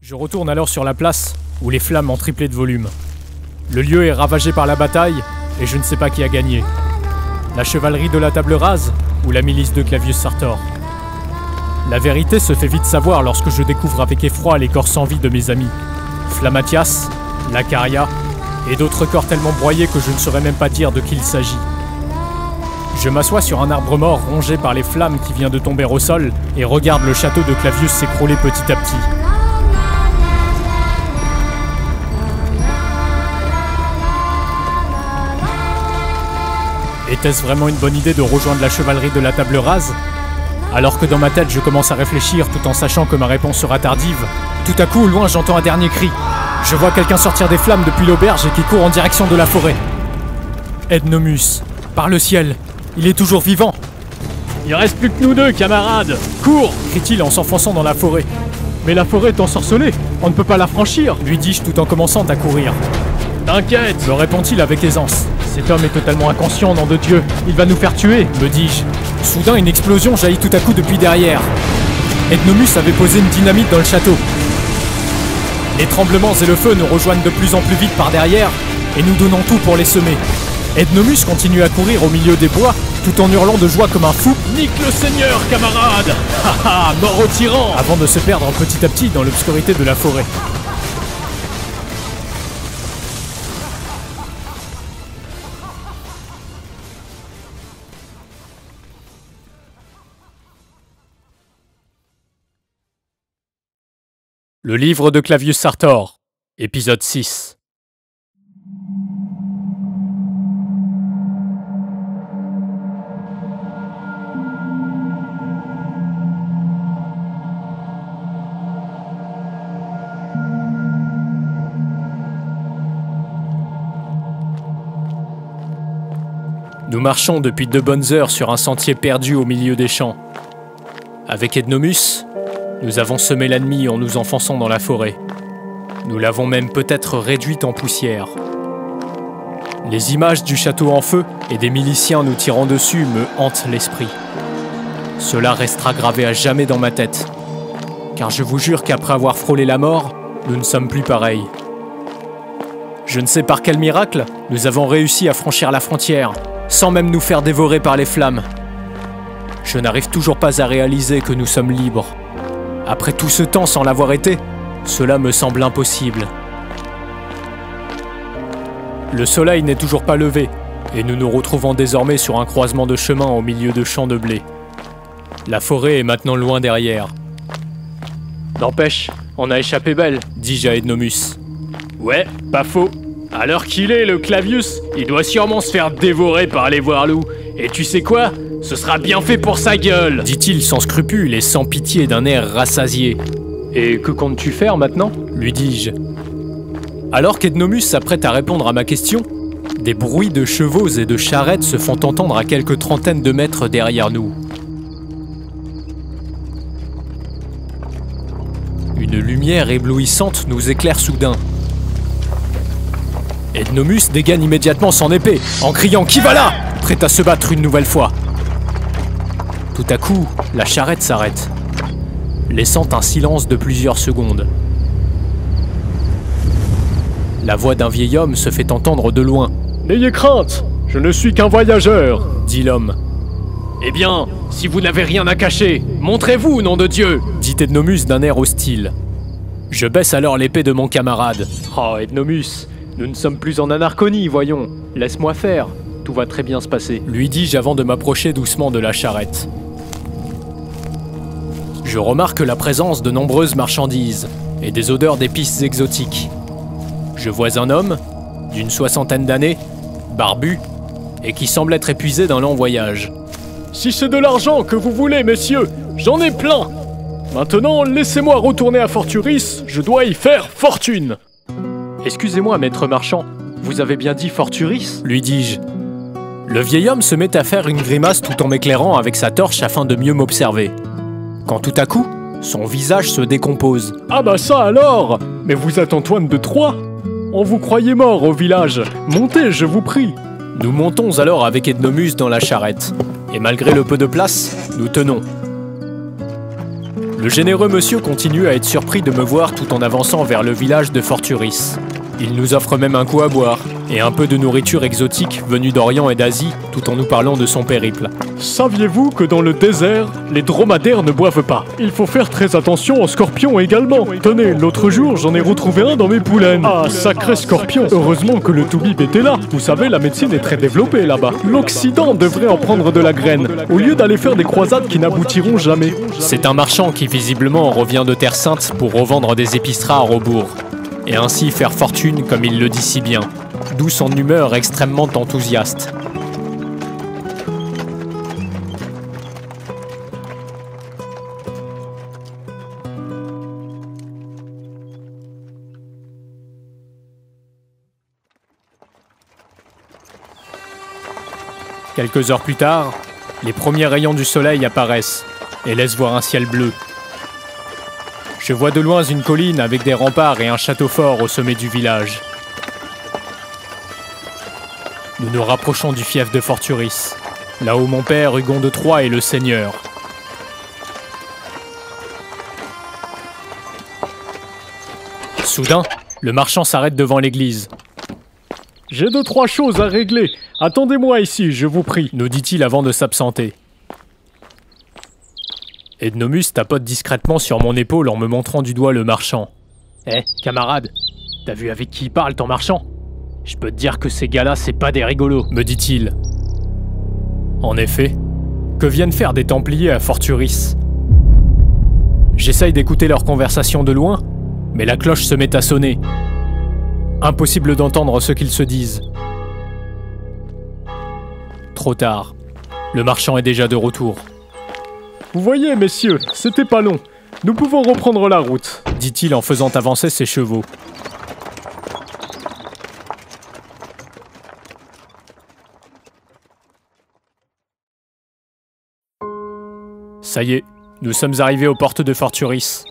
Je retourne alors sur la place, où les flammes ont triplé de volume. Le lieu est ravagé par la bataille, et je ne sais pas qui a gagné. La chevalerie de la table rase, ou la milice de Clavius Sartor. La vérité se fait vite savoir lorsque je découvre avec effroi les corps sans vie de mes amis. Flammatias, Lacaria, et d'autres corps tellement broyés que je ne saurais même pas dire de qui il s'agit. Je m'assois sur un arbre mort rongé par les flammes qui vient de tomber au sol et regarde le château de Clavius s'écrouler petit à petit. Était-ce vraiment une bonne idée de rejoindre la chevalerie de la table rase? Alors que dans ma tête je commence à réfléchir tout en sachant que ma réponse sera tardive, tout à coup au loin j'entends un dernier cri. Je vois quelqu'un sortir des flammes depuis l'auberge et qui court en direction de la forêt. Ednomus, par le ciel, il est toujours vivant. Il reste plus que nous deux, camarades. Cours, crie-t-il en s'enfonçant dans la forêt. Mais la forêt est ensorcelée, on ne peut pas la franchir, lui dis-je tout en commençant à courir. T'inquiète, me répond-il avec aisance. Cet homme est totalement inconscient, nom de Dieu. Il va nous faire tuer, me dis-je. Soudain, une explosion jaillit tout à coup depuis derrière. Ednomus avait posé une dynamite dans le château. Les tremblements et le feu nous rejoignent de plus en plus vite par derrière, et nous donnons tout pour les semer. Ednomus continue à courir au milieu des bois, tout en hurlant de joie comme un fou. Nique le Seigneur, camarade! Haha, mort au tyran! Avant de se perdre petit à petit dans l'obscurité de la forêt. Le livre de Clavius Sartor, épisode 6. Nous marchons depuis 2 bonnes heures sur un sentier perdu au milieu des champs. Avec Ednomus, nous avons semé l'ennemi en nous enfonçant dans la forêt. Nous l'avons même peut-être réduite en poussière. Les images du château en feu et des miliciens nous tirant dessus me hantent l'esprit. Cela restera gravé à jamais dans ma tête. Car je vous jure qu'après avoir frôlé la mort, nous ne sommes plus pareils. Je ne sais par quel miracle, nous avons réussi à franchir la frontière, sans même nous faire dévorer par les flammes. Je n'arrive toujours pas à réaliser que nous sommes libres. Après tout ce temps sans l'avoir été, cela me semble impossible. Le soleil n'est toujours pas levé, et nous nous retrouvons désormais sur un croisement de chemin au milieu de champs de blé. La forêt est maintenant loin derrière. N'empêche, on a échappé belle, dis-je à Ednomus. Ouais, pas faux. À l'heure qu'il est, le Clavius, il doit sûrement se faire dévorer par les voire-loups. Et tu sais quoi ? Ce sera bien fait pour sa gueule, dit-il sans scrupule et sans pitié d'un air rassasié. Et que comptes-tu faire maintenant ? Lui dis-je. Alors qu'Ednomus s'apprête à répondre à ma question, des bruits de chevaux et de charrettes se font entendre à quelques trentaines de mètres derrière nous. Une lumière éblouissante nous éclaire soudain. Ednomus dégaine immédiatement son épée, en criant « Qui va là ?» prêt à se battre une nouvelle fois. Tout à coup, la charrette s'arrête, laissant un silence de plusieurs secondes. La voix d'un vieil homme se fait entendre de loin. « N'ayez crainte, je ne suis qu'un voyageur !» dit l'homme. « Eh bien, si vous n'avez rien à cacher, montrez-vous, nom de Dieu !» dit Ednomus d'un air hostile. Je baisse alors l'épée de mon camarade. « Oh, Ednomus, nous ne sommes plus en Anarchonie, voyons. Laisse-moi faire, tout va très bien se passer. » lui dis-je avant de m'approcher doucement de la charrette. Je remarque la présence de nombreuses marchandises et des odeurs d'épices exotiques. Je vois un homme, d'une 60aine d'années, barbu, et qui semble être épuisé d'un long voyage. « Si c'est de l'argent que vous voulez, messieurs, j'en ai plein. Maintenant, laissez-moi retourner à Forturis, je dois y faire fortune. » « Excusez-moi, maître marchand, vous avez bien dit Forturis ?» lui dis-je. Le vieil homme se met à faire une grimace tout en m'éclairant avec sa torche afin de mieux m'observer. Quand tout à coup, son visage se décompose. « Ah bah ça alors! Mais vous êtes Antoine de Troyes? On vous croyait mort au village. Montez, je vous prie !» Nous montons alors avec Ednomus dans la charrette. Et malgré le peu de place, nous tenons. Le généreux monsieur continue à être surpris de me voir tout en avançant vers le village de Forturis. Il nous offre même un coup à boire, et un peu de nourriture exotique venue d'Orient et d'Asie, tout en nous parlant de son périple. Saviez-vous que dans le désert, les dromadaires ne boivent pas? Il faut faire très attention aux scorpions également. Tenez, l'autre jour, j'en ai retrouvé un dans mes poulaines. Ah, sacré scorpion! Heureusement que le toubib était là. Vous savez, la médecine est très développée là-bas. L'Occident devrait en prendre de la graine, au lieu d'aller faire des croisades qui n'aboutiront jamais. C'est un marchand qui visiblement revient de Terre Sainte pour revendre des épices rares au bourg. Et ainsi faire fortune comme il le dit si bien, d'où son humeur extrêmement enthousiaste. Quelques heures plus tard, les premiers rayons du soleil apparaissent et laissent voir un ciel bleu. Je vois de loin une colline avec des remparts et un château fort au sommet du village. Nous nous rapprochons du fief de Forturis, là où mon père Hugon de Troyes est le seigneur. Soudain, le marchand s'arrête devant l'église. « J'ai 2-3 choses à régler. Attendez-moi ici, je vous prie. » nous dit-il avant de s'absenter. Ednomus tapote discrètement sur mon épaule en me montrant du doigt le marchand. « Hé, camarade, t'as vu avec qui il parle ton marchand? Je peux te dire que ces gars-là, c'est pas des rigolos, me dit-il. En effet, que viennent faire des Templiers à Forturis? J'essaye d'écouter leur conversation de loin, mais la cloche se met à sonner. Impossible d'entendre ce qu'ils se disent. Trop tard. Le marchand est déjà de retour. Vous voyez, messieurs, c'était pas long. Nous pouvons reprendre la route, dit-il en faisant avancer ses chevaux. Ça y est, nous sommes arrivés aux portes de Forturis.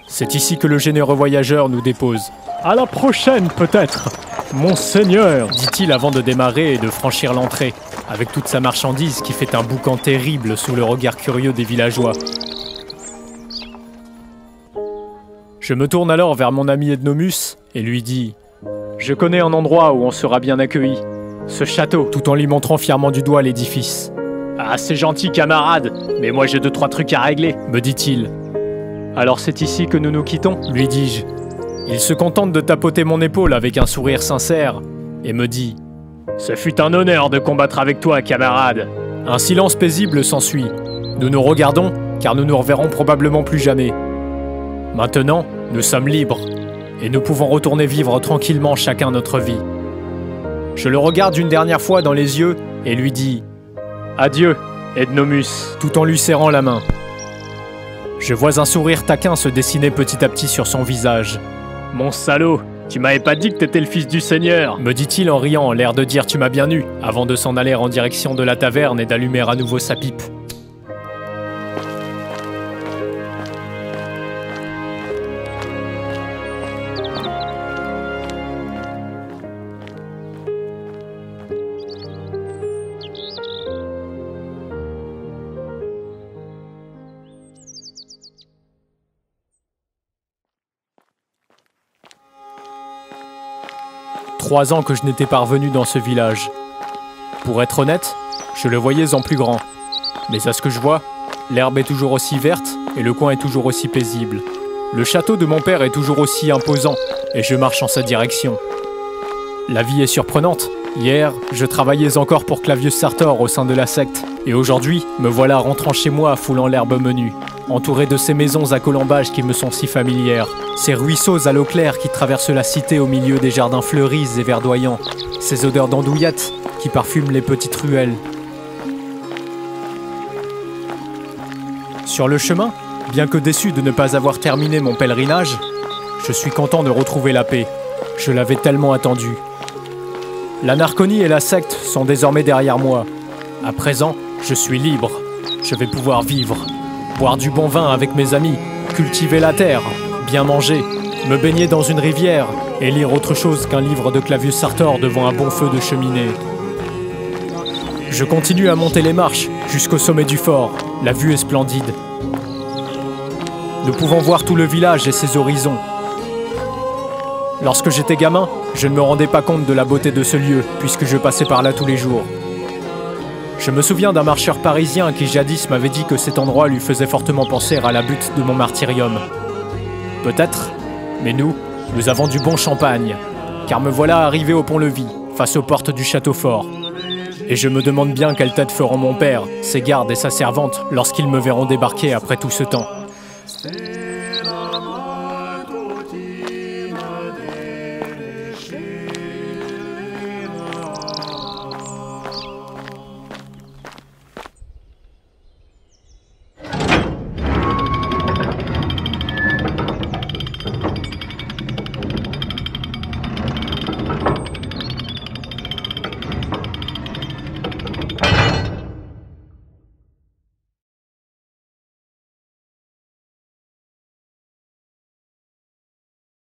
C'est ici que le généreux voyageur nous dépose. À la prochaine, peut-être, monseigneur, dit-il avant de démarrer et de franchir l'entrée, avec toute sa marchandise qui fait un boucan terrible sous le regard curieux des villageois. Je me tourne alors vers mon ami Ednomus et lui dis « Je connais un endroit où on sera bien accueilli. Ce château », tout en lui montrant fièrement du doigt l'édifice. « Ah, c'est gentil, camarade, mais moi j'ai 2-3 trucs à régler, me dit-il. « Alors c'est ici que nous nous quittons ?» lui dis-je. Il se contente de tapoter mon épaule avec un sourire sincère et me dit « Ce fut un honneur de combattre avec toi, camarade. » Un silence paisible s'ensuit. Nous nous regardons, car nous nous reverrons probablement plus jamais. Maintenant, nous sommes libres, et nous pouvons retourner vivre tranquillement chacun notre vie. Je le regarde une dernière fois dans les yeux et lui dis « Adieu, Ednomus », tout en lui serrant la main. Je vois un sourire taquin se dessiner petit à petit sur son visage. « Mon salaud, tu m'avais pas dit que t'étais le fils du Seigneur !» me dit-il en riant, l'air de dire « tu m'as bien eu », avant de s'en aller en direction de la taverne et d'allumer à nouveau sa pipe. Trois ans que je n'étais pas revenu dans ce village. Pour être honnête, je le voyais en plus grand. Mais à ce que je vois, l'herbe est toujours aussi verte et le coin est toujours aussi paisible. Le château de mon père est toujours aussi imposant et je marche en sa direction. La vie est surprenante. Hier, je travaillais encore pour Clavius Sartor au sein de la secte. Et aujourd'hui, me voilà rentrant chez moi foulant l'herbe menue, entouré de ces maisons à colombages qui me sont si familières, ces ruisseaux à l'eau claire qui traversent la cité au milieu des jardins fleuris et verdoyants, ces odeurs d'andouillettes qui parfument les petites ruelles. Sur le chemin, bien que déçu de ne pas avoir terminé mon pèlerinage, je suis content de retrouver la paix. Je l'avais tellement attendue. La Narconie et la secte sont désormais derrière moi. À présent, je suis libre. Je vais pouvoir vivre. Boire du bon vin avec mes amis, cultiver la terre, bien manger, me baigner dans une rivière et lire autre chose qu'un livre de Clavius Sartor devant un bon feu de cheminée. Je continue à monter les marches jusqu'au sommet du fort. La vue est splendide. nous pouvons voir tout le village et ses horizons. Lorsque j'étais gamin, je ne me rendais pas compte de la beauté de ce lieu, puisque je passais par là tous les jours. Je me souviens d'un marcheur parisien qui jadis m'avait dit que cet endroit lui faisait fortement penser à la butte de mon martyrium. Peut-être, mais nous avons du bon champagne, car me voilà arrivé au pont-levis, face aux portes du château fort. Et je me demande bien quelle tête feront mon père, ses gardes et sa servante lorsqu'ils me verront débarquer après tout ce temps.